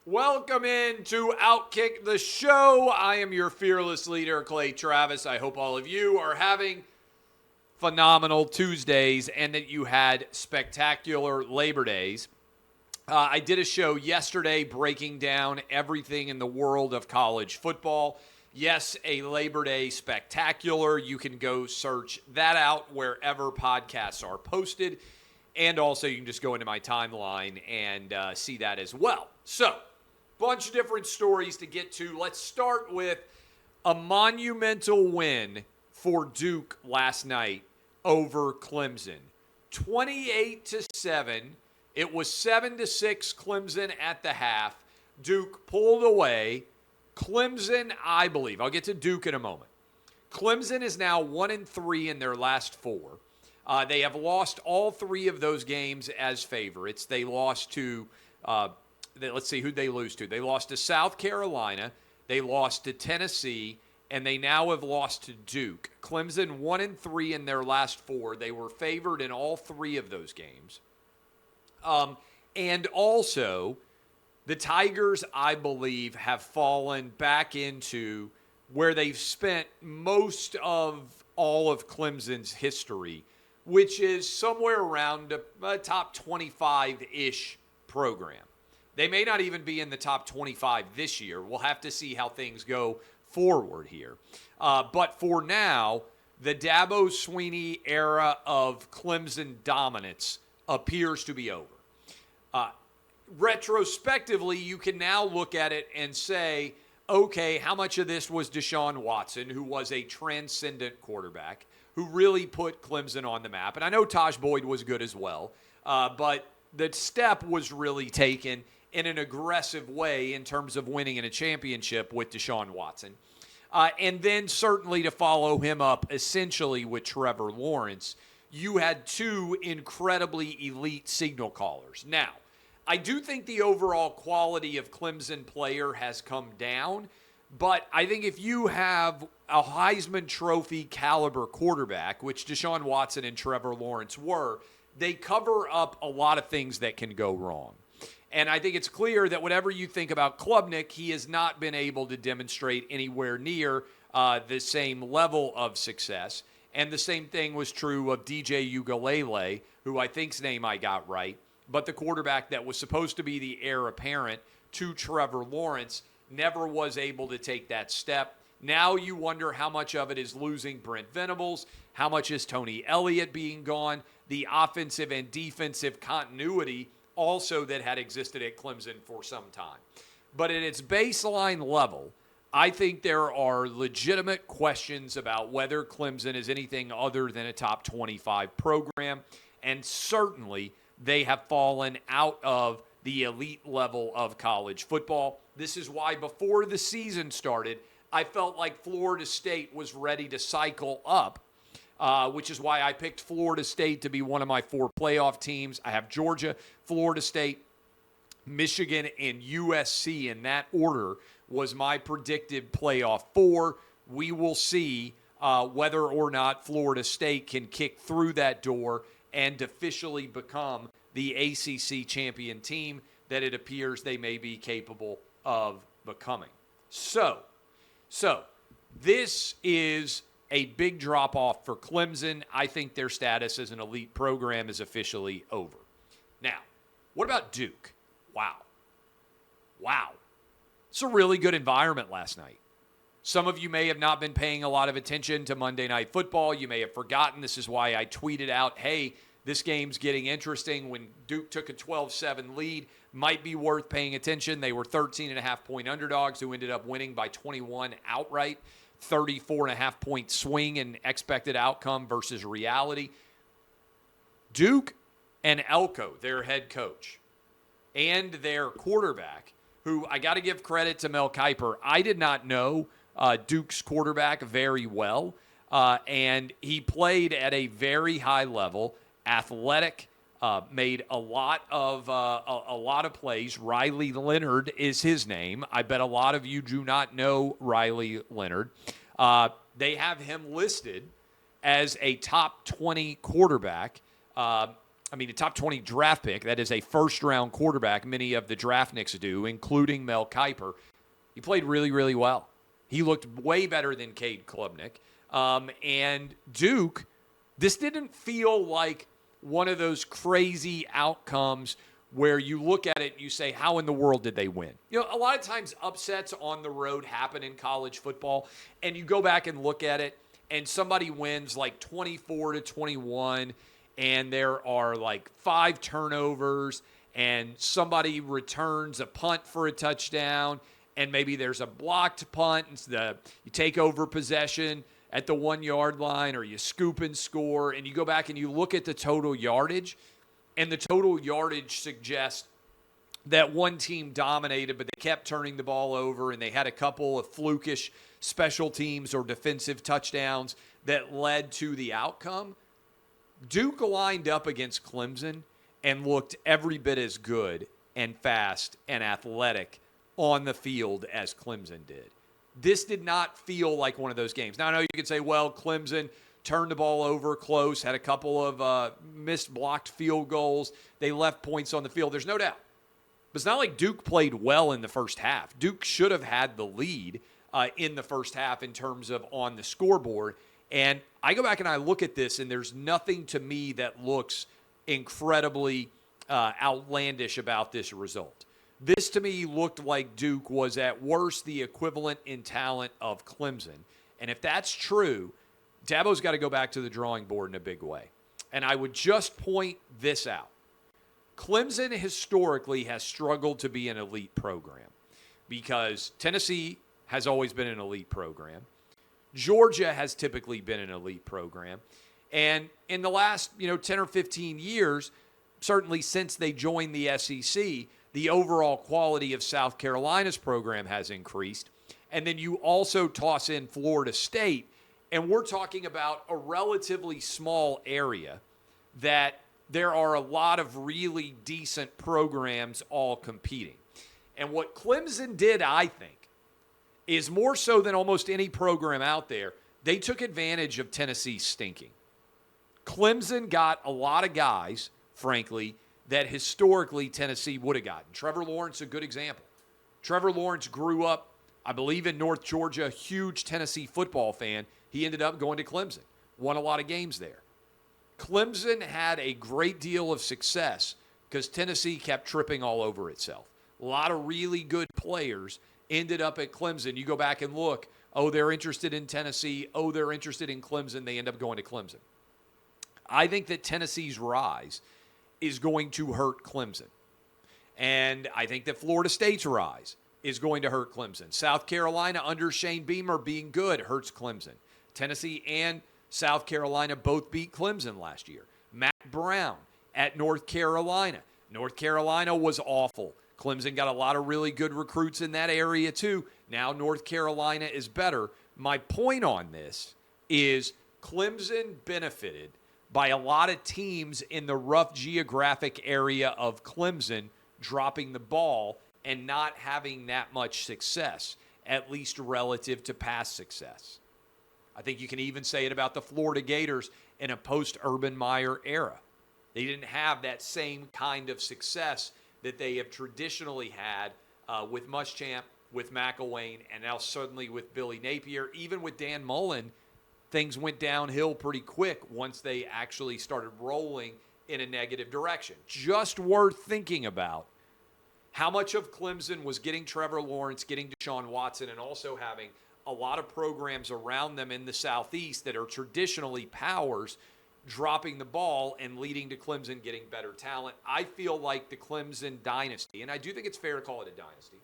Welcome into OutKick, the show. I am your fearless leader, Clay Travis. I hope all of you are having phenomenal Tuesdays and that you had spectacular Labor Days. I did a show yesterday breaking down everything in the world of college football. Yes, a Labor Day spectacular. You can go search that out wherever podcasts are posted. And also, you can just go into my timeline and see that as well. So, bunch of different stories to get to. Let's start with a monumental win for Duke last night over Clemson. 28-7. It was 7-6 Clemson at the half. Duke pulled away. Clemson, I believe, I'll get to Duke in a moment. Clemson is now 1-3 in their last four. They have lost all three of those games as favorites. They lost to, let's see, who'd they lose to? They lost to South Carolina. They lost to Tennessee. And they now have lost to Duke. Clemson 1-3 in their last four. They were favored in all three of those games. And also, the Tigers, I believe, have fallen back into where they've spent most of all of Clemson's history, which is somewhere around a top 25-ish program. They may not even be in the top 25 this year. We'll have to see how things go forward here. But for now, the Dabo Swinney era of Clemson dominance appears to be over. Retrospectively, you can now look at it and say, okay, how much of this was Deshaun Watson, who was a transcendent quarterback, who really put Clemson on the map? And I know Taj Boyd was good as well, but the step was really taken in an aggressive way in terms of winning in a championship with Deshaun Watson. And then certainly to follow him up essentially with Trevor Lawrence, you had two incredibly elite signal callers. Now, I do think the overall quality of Clemson player has come down, but I think if you have a Heisman Trophy caliber quarterback, which Deshaun Watson and Trevor Lawrence were, they cover up a lot of things that can go wrong. And I think it's clear that whatever you think about Klubnik, he has not been able to demonstrate anywhere near the same level of success. And the same thing was true of DJ Uiagalelei, who I think's name I got right. But the quarterback that was supposed to be the heir apparent to Trevor Lawrence never was able to take that step. Now you wonder how much of it is losing Brent Venables, how much is Tony Elliott being gone, the offensive and defensive continuity also that had existed at Clemson for some time. But at its baseline level, I think there are legitimate questions about whether Clemson is anything other than a top 25 program, and certainly they have fallen out of the elite level of college football. This is why before the season started, I felt like Florida State was ready to cycle up, which is why I picked Florida State to be one of my four playoff teams. I have Georgia, Florida State, Michigan, and USC in that order was my predicted playoff four. We will see whether or not Florida State can kick through that door and officially become the ACC champion team that it appears they may be capable of becoming. So this is a big drop-off for Clemson. I think their status as an elite program is officially over. Now, what about Duke? Wow. It's a really good environment last night. Some of you may have not been paying a lot of attention to Monday Night Football. You may have forgotten. This is why I tweeted out, hey, this game's getting interesting. When Duke took a 12-7 lead, might be worth paying attention. They were 13.5-point underdogs who ended up winning by 21 outright. 34.5-point swing in expected outcome versus reality. Duke and Elko, their head coach, and their quarterback, who I got to give credit to Mel Kiper. I did not know Duke's quarterback very well, and he played at a very high level, athletic, made a lot of plays. Riley Leonard is his name. I bet a lot of you do not know Riley Leonard. They have him listed as a top 20 quarterback a top 20 draft pick. That is a first-round quarterback. Many of the draftniks do, including Mel Kiper. He played really, really well. He looked way better than Cade Klubnik. And Duke, this didn't feel like one of those crazy outcomes where you look at it and you say, how in the world did they win? You know, a lot of times upsets on the road happen in college football, and you go back and look at it, and somebody wins like 24-21, and there are like 5 turnovers, and somebody returns a punt for a touchdown, and maybe there's a blocked punt, and you take over possession at the 1-yard line, or you scoop and score, and you go back and you look at the total yardage, and the total yardage suggests that one team dominated, but they kept turning the ball over, and they had a couple of flukish special teams or defensive touchdowns that led to the outcome. Duke lined up against Clemson and looked every bit as good and fast and athletic on the field as Clemson did. This did not feel like one of those games. Now, I know you could say, well, Clemson turned the ball over close, had a couple of missed blocked field goals. They left points on the field. There's no doubt. But it's not like Duke played well in the first half. Duke should have had the lead in the first half in terms of on the scoreboard. And I go back and I look at this, and there's nothing to me that looks incredibly outlandish about this result. This, to me, looked like Duke was at worst the equivalent in talent of Clemson. And if that's true, Dabo's got to go back to the drawing board in a big way. And I would just point this out. Clemson historically has struggled to be an elite program because Tennessee has always been an elite program. Georgia has typically been an elite program. And in the last, 10 or 15 years, certainly since they joined the SEC, the overall quality of South Carolina's program has increased. And then you also toss in Florida State, and we're talking about a relatively small area that there are a lot of really decent programs all competing. And what Clemson did, I think, is more so than almost any program out there, they took advantage of Tennessee stinking. Clemson got a lot of guys, frankly, that historically Tennessee would have gotten. Trevor Lawrence, a good example. Trevor Lawrence grew up, I believe, in North Georgia, huge Tennessee football fan. He ended up going to Clemson, won a lot of games there. Clemson had a great deal of success because Tennessee kept tripping all over itself. A lot of really good players ended up at Clemson. You go back and look, they're interested in Tennessee. They're interested in Clemson. They end up going to Clemson. I think that Tennessee's rise is going to hurt Clemson. And I think that Florida State's rise is going to hurt Clemson. South Carolina under Shane Beamer being good hurts Clemson. Tennessee and South Carolina both beat Clemson last year. Matt Brown at North Carolina. North Carolina was awful. Clemson got a lot of really good recruits in that area too. Now North Carolina is better. My point on this is Clemson benefited by a lot of teams in the rough geographic area of Clemson dropping the ball and not having that much success, at least relative to past success. I think you can even say it about the Florida Gators in a post-Urban Meyer era. They didn't have that same kind of success that they have traditionally had with Muschamp, with McElwain, and now suddenly with Billy Napier. Even with Dan Mullen, things went downhill pretty quick once they actually started rolling in a negative direction. Just worth thinking about how much of Clemson was getting Trevor Lawrence, getting Deshaun Watson, and also having a lot of programs around them in the Southeast that are traditionally powers dropping the ball and leading to Clemson getting better talent. I feel like the Clemson dynasty, and I do think it's fair to call it a dynasty,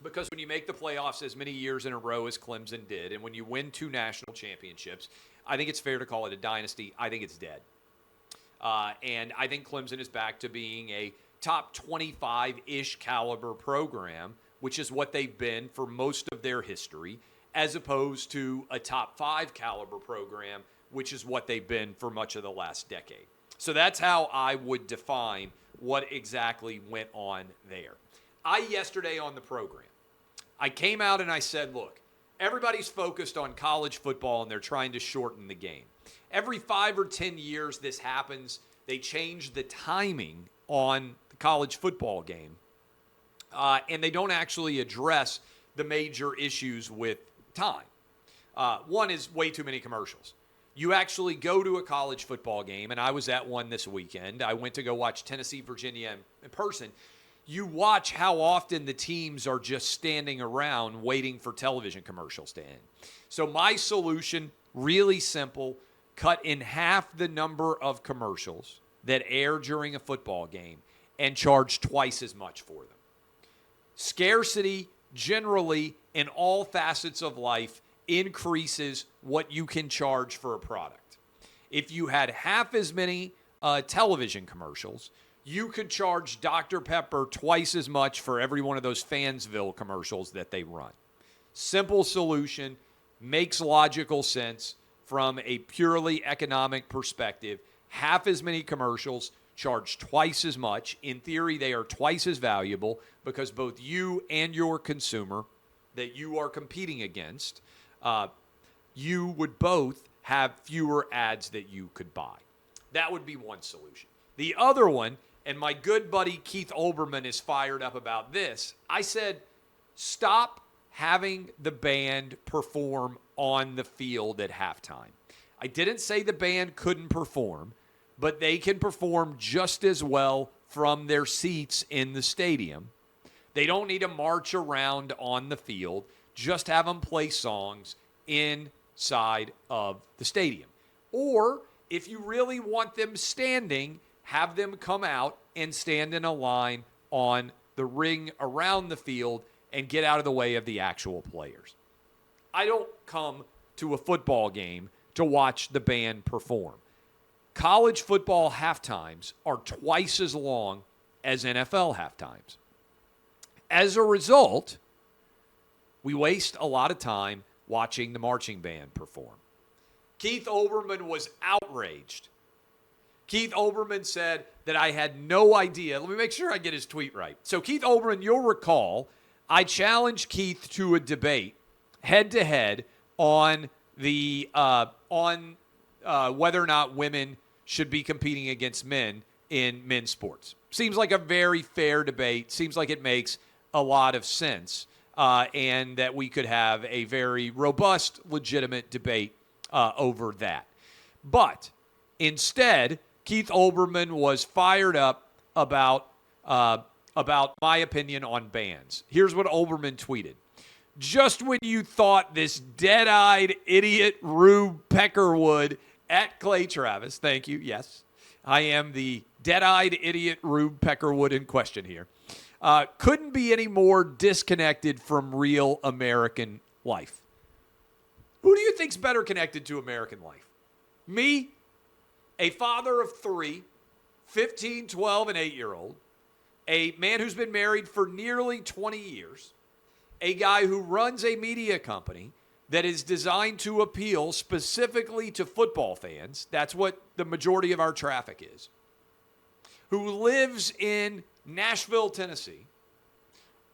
because when you make the playoffs as many years in a row as Clemson did, and when you win 2 national championships, I think it's fair to call it a dynasty. I think it's dead. And I think Clemson is back to being a top 25-ish caliber program, which is what they've been for most of their history, as opposed to a top 5 caliber program, which is what they've been for much of the last decade. So that's how I would define what exactly went on there. Yesterday on the program, I came out and I said, look, everybody's focused on college football and they're trying to shorten the game. Every 5 or 10 years this happens. They change the timing on the college football game, and they don't actually address the major issues with time. One is way too many commercials. You actually go to a college football game, and I was at one this weekend. I went to go watch Tennessee, Virginia in person. You watch how often the teams are just standing around waiting for television commercials to end. So my solution, really simple, cut in half the number of commercials that air during a football game and charge twice as much for them. Scarcity, generally, in all facets of life, increases what you can charge for a product. If you had half as many television commercials, you could charge Dr. Pepper twice as much for every one of those Fansville commercials that they run. Simple solution, makes logical sense from a purely economic perspective. Half as many commercials, charge twice as much. In theory, they are twice as valuable because both you and your consumer that you are competing against, you would both have fewer ads that you could buy. That would be one solution. The other one, and my good buddy Keith Olbermann is fired up about this, I said, stop having the band perform on the field at halftime. I didn't say the band couldn't perform, but they can perform just as well from their seats in the stadium. They don't need to march around on the field. Just have them play songs inside of the stadium. Or if you really want them standing, have them come out and stand in a line on the ring around the field and get out of the way of the actual players. I don't come to a football game to watch the band perform. College football halftimes are twice as long as NFL halftimes. As a result, we waste a lot of time watching the marching band perform. Keith Olbermann was outraged. Keith Olbermann said that I had no idea. Let me make sure I get his tweet right. So Keith Olbermann, you'll recall, I challenged Keith to a debate head-to-head on the whether or not women should be competing against men in men's sports. Seems like a very fair debate. Seems like it makes a lot of sense, and that we could have a very robust, legitimate debate over that. But instead, Keith Olbermann was fired up about my opinion on bans. Here's what Olbermann tweeted. Just when you thought this dead-eyed idiot Rube Peckerwood at Clay Travis, thank you, yes, I am the dead-eyed idiot Rube Peckerwood in question here, couldn't be any more disconnected from real American life. Who do you think's better connected to American life? Me, a father of 3, 15, 12, and 8-year-old, a man who's been married for nearly 20 years, a guy who runs a media company that is designed to appeal specifically to football fans. That's what the majority of our traffic is. Who lives in Nashville, Tennessee,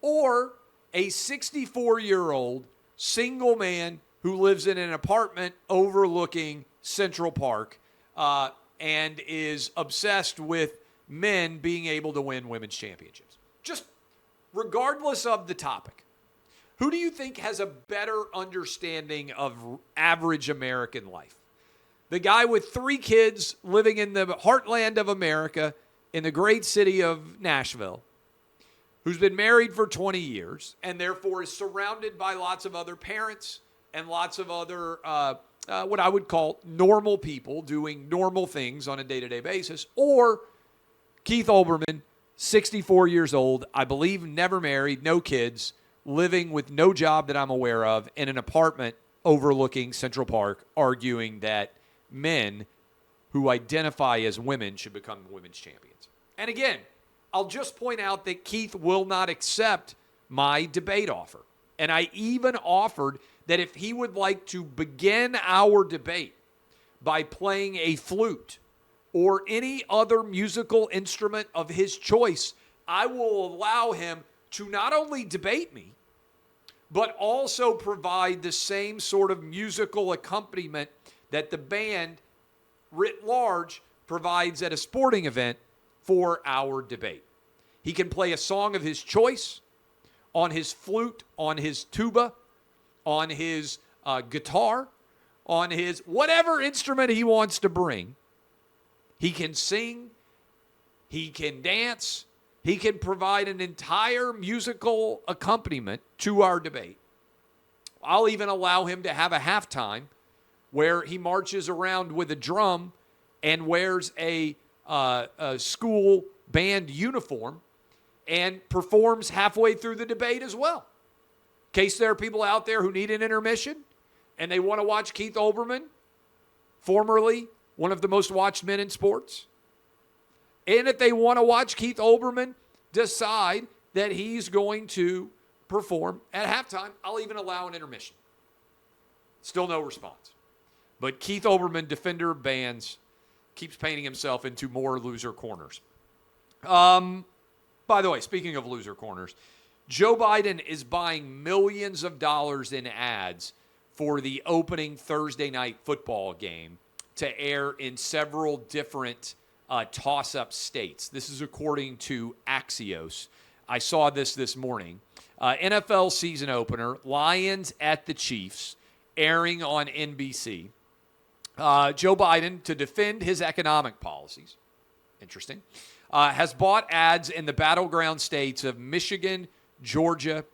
or a 64-year-old single man who lives in an apartment overlooking Central Park and is obsessed with men being able to win women's championships. Just regardless of the topic. Who do you think has a better understanding of average American life? The guy with 3 kids living in the heartland of America in the great city of Nashville, who's been married for 20 years and therefore is surrounded by lots of other parents and lots of other what I would call normal people doing normal things on a day-to-day basis, or Keith Olbermann, 64 years old, I believe never married, no kids, living with no job that I'm aware of in an apartment overlooking Central Park, arguing that men who identify as women should become women's champions. And again, I'll just point out that Keith will not accept my debate offer. And I even offered that if he would like to begin our debate by playing a flute or any other musical instrument of his choice, I will allow him to not only debate me, but also provide the same sort of musical accompaniment that the band writ large provides at a sporting event for our debate. He can play a song of his choice on his flute, on his tuba, on his guitar, on his whatever instrument he wants to bring. He can sing, he can dance, he can provide an entire musical accompaniment to our debate. I'll even allow him to have a halftime where he marches around with a drum and wears a school band uniform and performs halfway through the debate as well. In case there are people out there who need an intermission and they want to watch Keith Olbermann, formerly one of the most watched men in sports. And if they want to watch Keith Olbermann decide that he's going to perform at halftime, I'll even allow an intermission. Still no response. But Keith Olbermann, defender of bands, keeps painting himself into more loser corners. By the way, speaking of loser corners, Joe Biden is buying millions of dollars in ads for the opening Thursday night football game to air in several different toss-up states. This is according to Axios. I saw this morning. NFL season opener, Lions at the Chiefs, airing on NBC. Joe Biden, to defend his economic policies, interesting, has bought ads in the battleground states of Michigan, Georgia,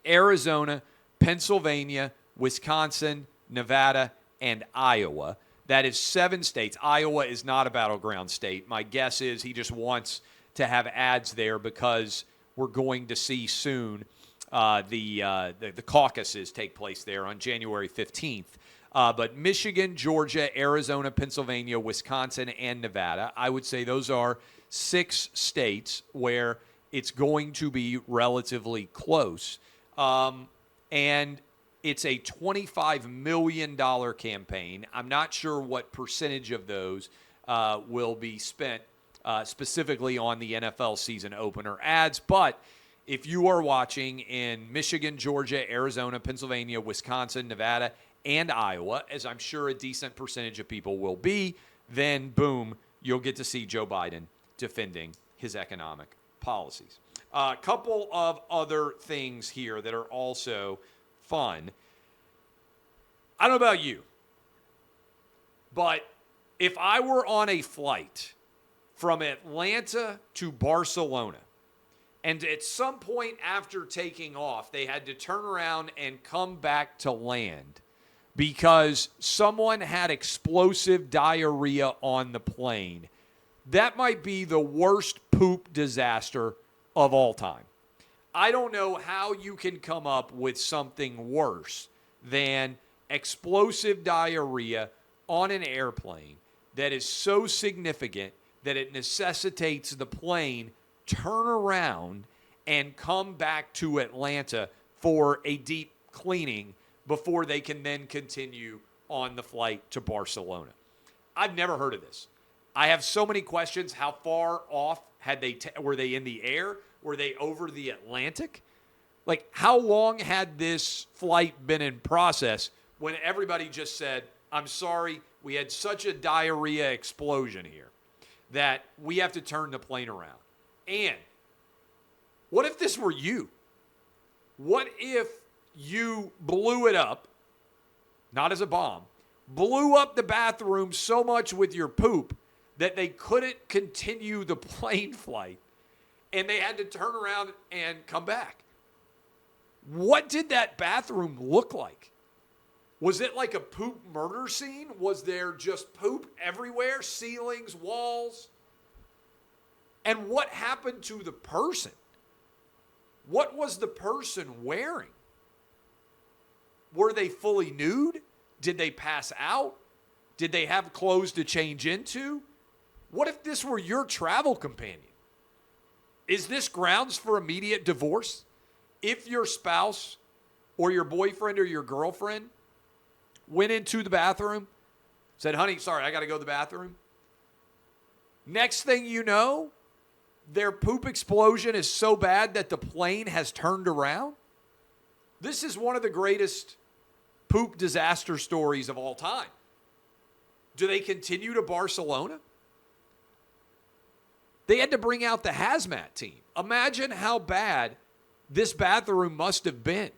Arizona, Pennsylvania, Wisconsin, Nevada, and Iowa. That is 7 states. Iowa is not a battleground state. My guess is he just wants to have ads there because we're going to see soon the caucuses take place there on January 15th. But Michigan, Georgia, Arizona, Pennsylvania, Wisconsin, and Nevada, I would say those are 6 states where it's going to be relatively close. And it's a $25 million campaign. I'm not sure what percentage of those will be spent specifically on the NFL season opener ads. But if you are watching in Michigan, Georgia, Arizona, Pennsylvania, Wisconsin, Nevada, and Iowa, as I'm sure a decent percentage of people will be, then boom, you'll get to see Joe Biden defending his economic policies. A couple of other things here that are also fun. I don't know about you, but if I were on a flight from Atlanta to Barcelona, and at some point after taking off, they had to turn around and come back to land because someone had explosive diarrhea on the plane, that might be the worst poop disaster of all time. I don't know how you can come up with something worse than explosive diarrhea on an airplane that is so significant that it necessitates the plane turn around and come back to Atlanta for a deep cleaning before they can then continue on the flight to Barcelona. I've never heard of this. I have so many questions. How far off were they in the air? Were they over the Atlantic? Like, how long had this flight been in process when everybody just said, I'm sorry, we had such a diarrhea explosion here that we have to turn the plane around? And what if this were you? What if you blew it up, not as a bomb, blew up the bathroom so much with your poop that they couldn't continue the plane flight and they had to turn around and come back? What did that bathroom look like? Was it like a poop murder scene? Was there just poop everywhere, ceilings, walls? And what happened to the person? What was the person wearing? Were they fully nude? Did they pass out? Did they have clothes to change into? What if this were your travel companion? Is this grounds for immediate divorce? If your spouse or your boyfriend or your girlfriend went into the bathroom, said, honey, sorry, I got to go to the bathroom. Next thing you know, their poop explosion is so bad that the plane has turned around. This is one of the greatest poop disaster stories of all time. Do they continue to Barcelona? They had to bring out the hazmat team. Imagine how bad this bathroom must have been.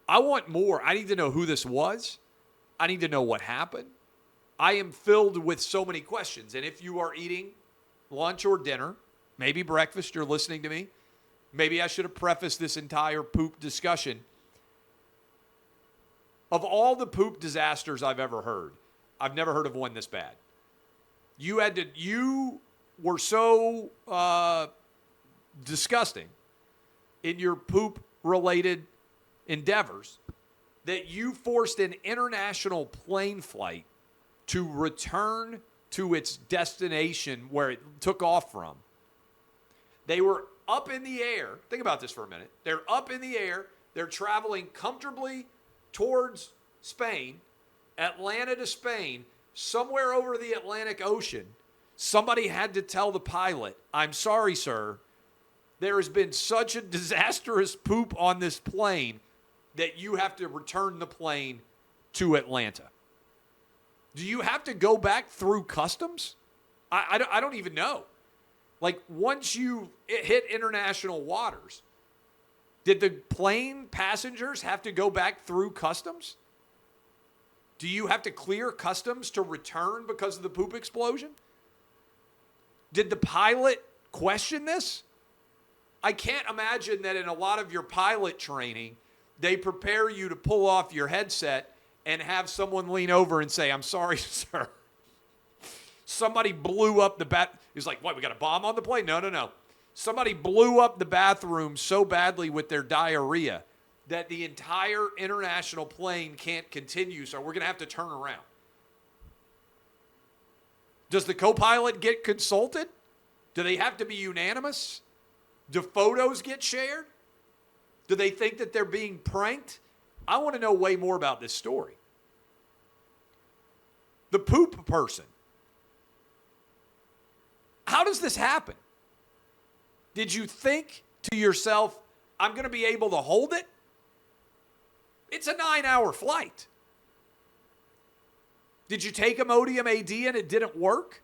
I want more. I need to know who this was. I need to know what happened. I am filled with so many questions. And if you are eating lunch or dinner, maybe breakfast, you're listening to me, maybe I should have prefaced this entire poop discussion. Of all the poop disasters I've ever heard, I've never heard of one this bad. You were so disgusting in your poop-related endeavors that you forced an international plane flight to return to its destination where it took off from. They were up in the air. Think about this for a minute. They're up in the air. They're traveling comfortably towards Spain, Atlanta to Spain, somewhere over the Atlantic Ocean. Somebody had to tell the pilot, I'm sorry, sir, there has been such a disastrous poop on this plane that you have to return the plane to Atlanta. Do you have to go back through customs? I don't even know. Like, once you hit international waters, did the plane passengers have to go back through customs? Do you have to clear customs to return because of the poop explosion? Did the pilot question this? I can't imagine that in a lot of your pilot training, they prepare you to pull off your headset and have someone lean over and say, I'm sorry, sir. Somebody blew up the He's like, what, we got a bomb on the plane? No. Somebody blew up the bathroom so badly with their diarrhea that the entire international plane can't continue, so we're going to have to turn around. Does the co-pilot get consulted? Do they have to be unanimous? Do photos get shared? Do they think that they're being pranked? I want to know way more about this story. The poop person. How does this happen? Did you think to yourself, I'm going to be able to hold it? It's a 9-hour flight. Did you take Imodium AD and it didn't work?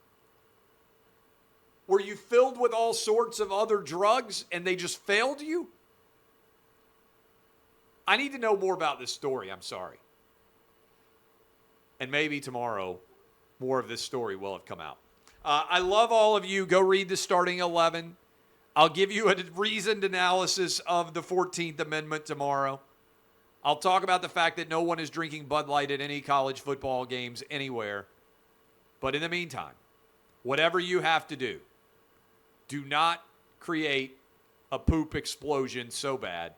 Were you filled with all sorts of other drugs and they just failed you? I need to know more about this story. I'm sorry. And maybe tomorrow, more of this story will have come out. I love all of you. Go read the starting 11. I'll give you a reasoned analysis of the 14th Amendment tomorrow. I'll talk about the fact that no one is drinking Bud Light at any college football games anywhere. But in the meantime, whatever you have to do not create a poop explosion so bad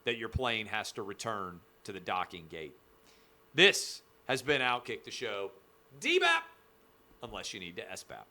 that your plane has to return to the docking gate. This has been OutKick the Show. DBAP, unless you need to SBAP.